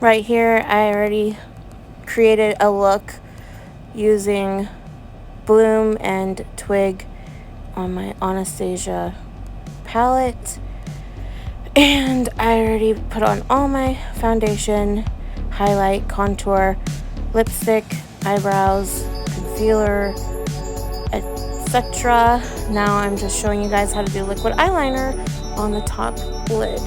Right here, I already created a look using Bloom and Twig on my Anastasia palette. And I already put on all my foundation, highlight, contour, lipstick, eyebrows, concealer, etc. Now I'm just showing you guys how to do liquid eyeliner on the top lid.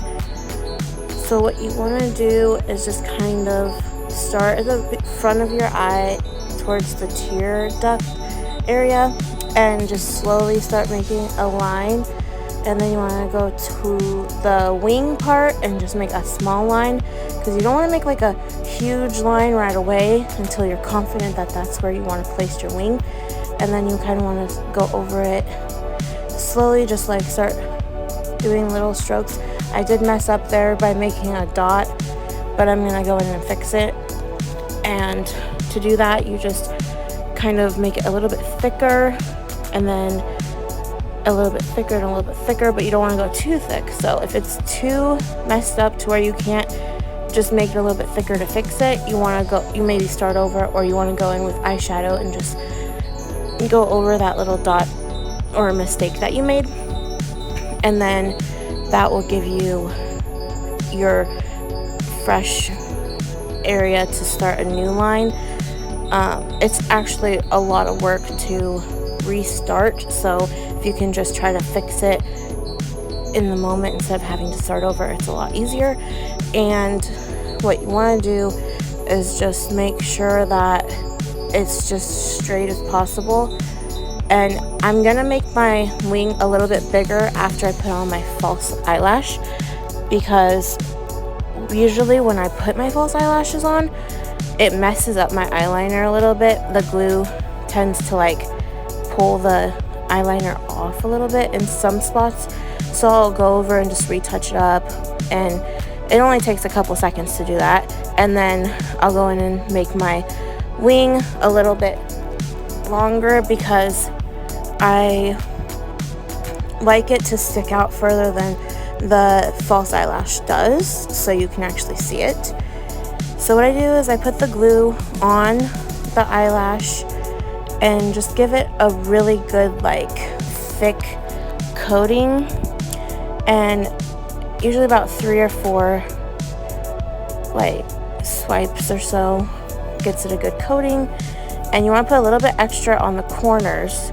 So what you want to do is just kind of start at the front of your eye towards the tear duct area and just slowly start making a line. And then you want to go to the wing part and just make a small line, because you don't want to make like a huge line right away until you're confident that that's where you want to place your wing. And then you kind of want to go over it slowly, just like start doing little strokes. I did mess up there by making a dot, but I'm going to go in and fix it. And to do that, you just kind of make it a little bit thicker, and then a little bit thicker and a little bit thicker, but you don't want to go too thick. So if it's too messed up to where you can't just make it a little bit thicker to fix it, you maybe start over, or you want to go in with eyeshadow and just go over that little dot or mistake that you made, and then that will give you your fresh area to start a new line. It's actually a lot of work to restart, so if you can just try to fix it in the moment instead of having to start over, it's a lot easier. And what you want to do is just make sure that it's just straight as possible. And I'm gonna make my wing a little bit bigger after I put on my false eyelash, because usually when I put my false eyelashes on, it messes up my eyeliner a little bit. The glue tends to like pull the eyeliner off a little bit in some spots, so I'll go over and just retouch it up, and it only takes a couple seconds to do that. And then I'll go in and make my wing a little bit longer, because I like it to stick out further than the false eyelash does, so you can actually see it. So what I do is I put the glue on the eyelash and just give it a really good like thick coating, and usually about 3 or 4 like swipes or so gets it a good coating. And you want to put a little bit extra on the corners,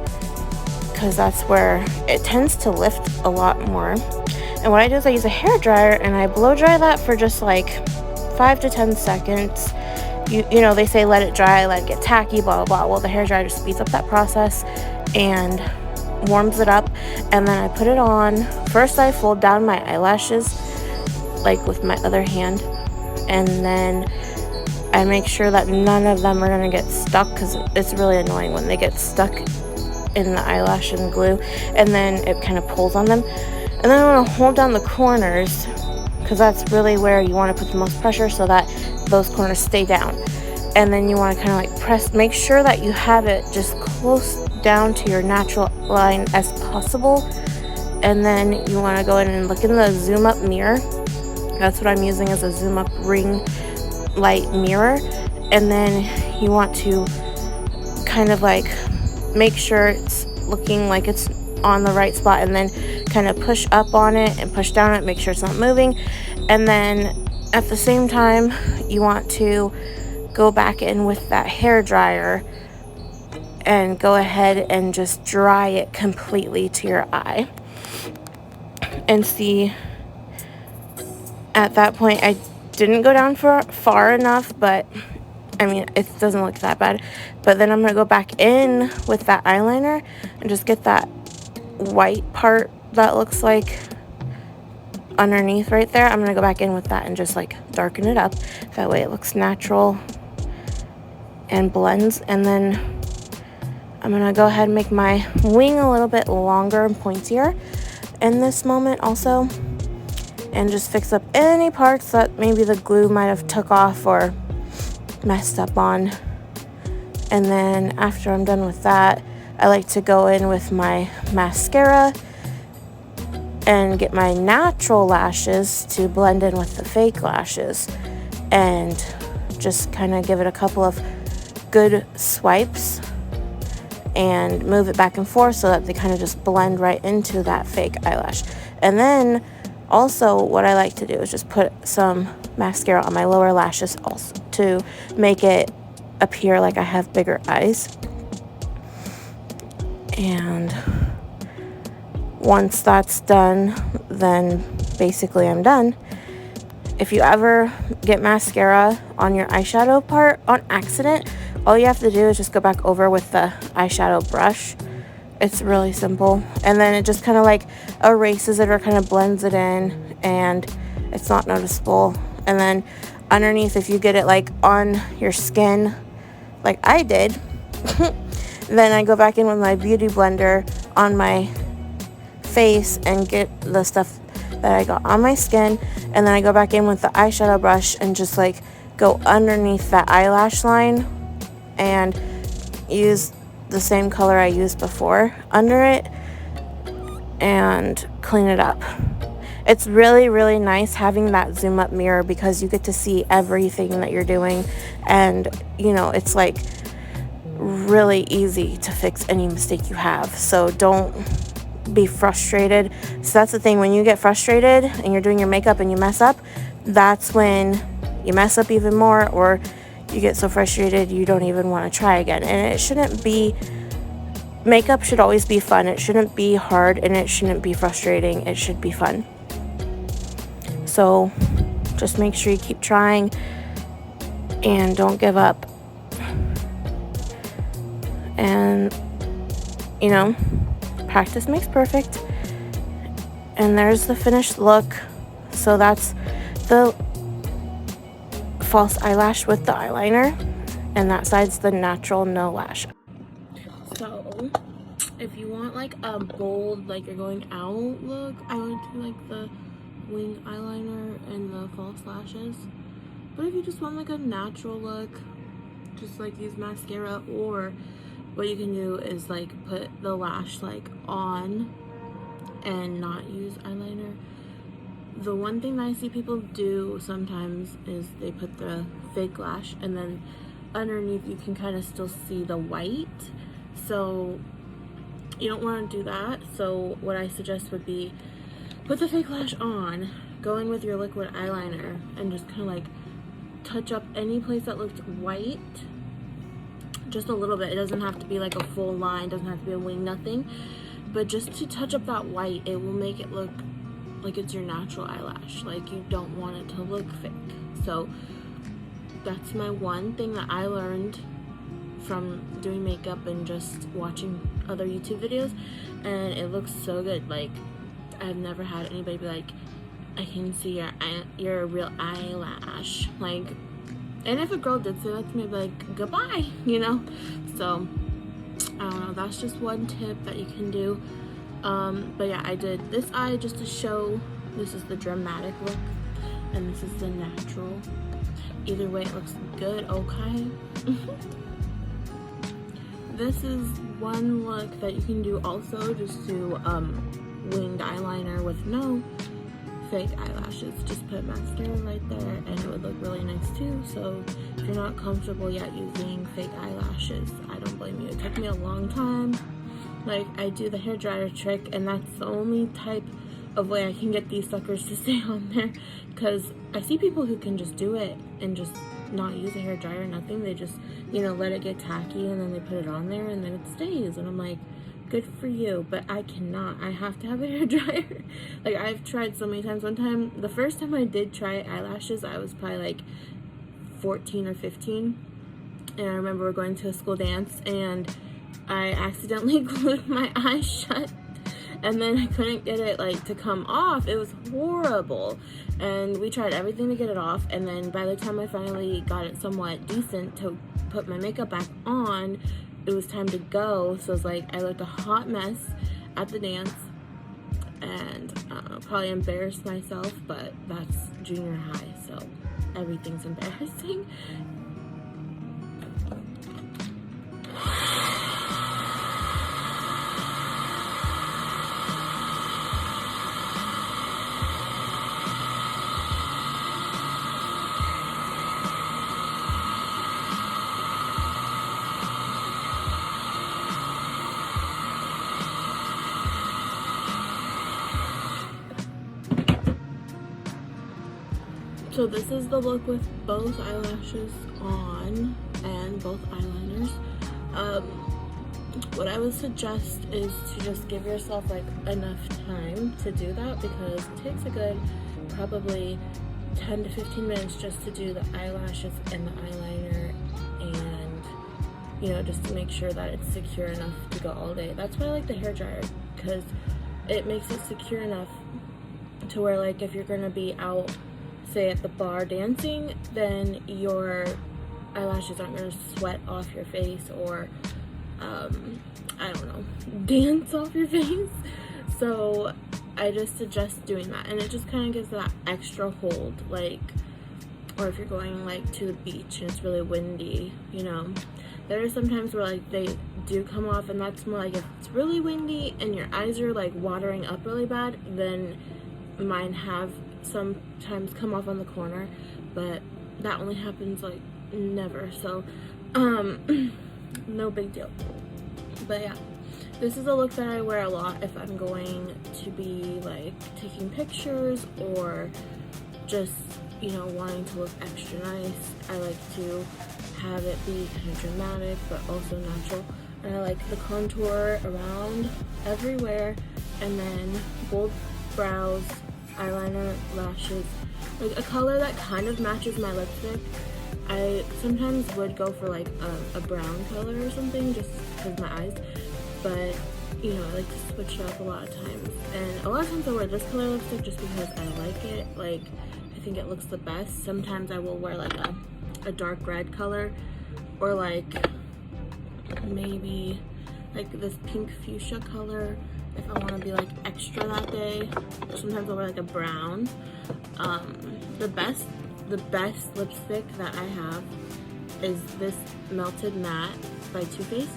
because that's where it tends to lift a lot more. And what I do is I use a hair dryer and I blow dry that for just like 5 to 10 seconds. You know, they say let it dry, let it get tacky, blah, blah, blah. Well, the hair dryer just speeds up that process and warms it up. And then I put it on. First, I fold down my eyelashes, like with my other hand. And then I make sure that none of them are going to get stuck, because it's really annoying when they get stuck in the eyelash and glue. And then it kind of pulls on them. And then I want to hold down the corners, because that's really where you want to put the most pressure, so that those corners stay down. And then you want to kind of like press, make sure that you have it just close down to your natural line as possible. And then you want to go in and look in the zoom up mirror. That's what I'm using, as a zoom up ring light mirror. And then you want to kind of like make sure it's looking like it's on the right spot, and then kind of push up on it and push down on it, make sure it's not moving. And then at the same time, you want to go back in with that hair dryer and go ahead and just dry it completely to your eye. And see, at that point I didn't go down far enough, but I mean, it doesn't look that bad. But then I'm going to go back in with that eyeliner and just get that white part that looks like underneath right there. I'm going to go back in with that and just like darken it up. That way it looks natural and blends. And then I'm going to go ahead and make my wing a little bit longer and pointier in this moment also. And just fix up any parts that maybe the glue might have took off or messed up on. And then after I'm done with that, I like to go in with my mascara and get my natural lashes to blend in with the fake lashes. and just kind of give it a couple of good swipes and move it back and forth so that they kind of just blend right into that fake eyelash. And then also what I like to do is just put some mascara on my lower lashes also to make it appear like I have bigger eyes. And once that's done, then basically I'm done. If you ever get mascara on your eyeshadow part on accident, all you have to do is just go back over with the eyeshadow brush. It's really simple. And then it just kind of like erases it or kind of blends it in, and it's not noticeable. And then underneath, if you get it like on your skin, like I did, then I go back in with my beauty blender on my face and get the stuff that I got on my skin, and then I go back in with the eyeshadow brush and just like go underneath that eyelash line and use the same color I used before under it and clean it up. It's really, really nice having that zoom up mirror because you get to see everything that you're doing, and you know, it's like really easy to fix any mistake you have. So don't be frustrated. So that's the thing, when you get frustrated and you're doing your makeup and you mess up, that's when you mess up even more, or you get so frustrated you don't even want to try again. And it shouldn't be, makeup should always be fun. It shouldn't be hard, and it shouldn't be frustrating. It should be fun. So just make sure you keep trying and don't give up. And you know, practice makes perfect. And there's the finished look. So that's the false eyelash with the eyeliner, and that side's the natural no lash. So if you want like a bold, like you're going out look, I would do like the winged eyeliner and the false lashes. But if you just want like a natural look, just like use mascara, or what you can do is like put the lash like on and not use eyeliner. The one thing that I see people do sometimes is they put the fake lash, and then underneath you can kind of still see the white. So you don't want to do that. So what I suggest would be put the fake lash on, go in with your liquid eyeliner, and just kind of like touch up any place that looked white. Just a little bit. It doesn't have to be like a full line, doesn't have to be a wing, nothing. But just to touch up that white, it will make it look like it's your natural eyelash. Like you don't want it to look fake. So that's my one thing that I learned from doing makeup and just watching other YouTube videos, and it looks so good. Like I've never had anybody be like, I can see your real eyelash. Like, and if a girl did say that to me, I'd be like, goodbye, you know? So I don't know, that's just one tip that you can do. But yeah, I did this eye just to show this is the dramatic look and this is the natural. Either way, it looks good, okay? This is one look that you can do also, just do winged eyeliner with no fake eyelashes. Just put mascara right there and it would look really nice too. So if you're not comfortable yet using fake eyelashes, I don't blame you. It took me a long time. Like, I do the hairdryer trick, and that's the only type of way I can get these suckers to stay on there, because I see people who can just do it and just not use a hairdryer, nothing. They just, you know, let it get tacky and then they put it on there and then it stays. And I'm like, good for you, but I cannot. I have to have a hairdryer. Like, I've tried so many times. One time, the first time I did try eyelashes, I was probably like 14 or 15, and I remember we're going to a school dance and I accidentally glued my eyes shut, and then I couldn't get it like to come off. It was horrible, and we tried everything to get it off. And then by the time I finally got it somewhat decent to put my makeup back on, it was time to go. So it was like, I looked a hot mess at the dance, and probably embarrassed myself, but that's junior high, so everything's embarrassing. So this is the look with both eyelashes on and both eyeliners. What I would suggest is to just give yourself like enough time to do that, because it takes a good probably 10 to 15 minutes just to do the eyelashes and the eyeliner, and you know, just to make sure that it's secure enough to go all day. That's why I like the hair dryer, because it makes it secure enough to where, like, if you're gonna be out, say at the bar dancing, then your eyelashes aren't gonna sweat off your face or I don't know, dance off your face. So I just suggest doing that, and it just kind of gives that extra hold, like, or if you're going like to the beach and it's really windy, you know, there are some times where like they do come off, and that's more like if it's really windy and your eyes are like watering up really bad, then mine have sometimes come off on the corner, but that only happens like never, so no big deal. But yeah, this is a look that I wear a lot if I'm going to be like taking pictures or just, you know, wanting to look extra nice. I like to have it be kind of dramatic but also natural, and I like the contour around everywhere, and then bold brows, eyeliner, lashes, like a color that kind of matches my lipstick. I sometimes would go for like a brown color or something just because my eyes, but you know, I like to switch it up a lot of times, and a lot of times I wear this color lipstick just because I like it. Like, I think it looks the best. Sometimes I will wear like a dark red color, or like maybe like this pink fuchsia color if I want to be like extra that day. Sometimes I'll wear like a brown. The best lipstick that I have is this Melted Matte by Too Faced.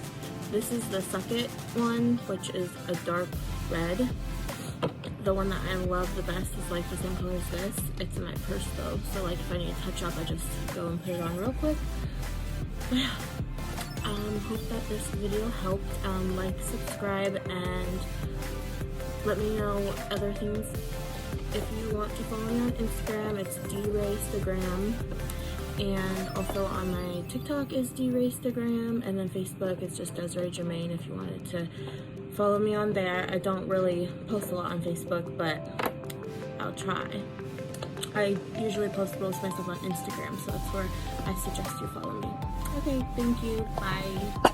This is the Suck It one, which is a dark red. The one that I love the best is like the same color as this. It's in my purse though, so like if I need to touch up, I just go and put it on real quick. But yeah, hope that this video helped. Like, subscribe, and let me know other things. If you want to follow me on Instagram, it's DRaystagram, and also on my TikTok is DRaystagram, and then Facebook is just Desiree Germain if you wanted to follow me on there. I don't really post a lot on Facebook, but I'll try. I usually post most of my stuff on Instagram, so that's where I suggest you follow me. Okay, thank you. Bye.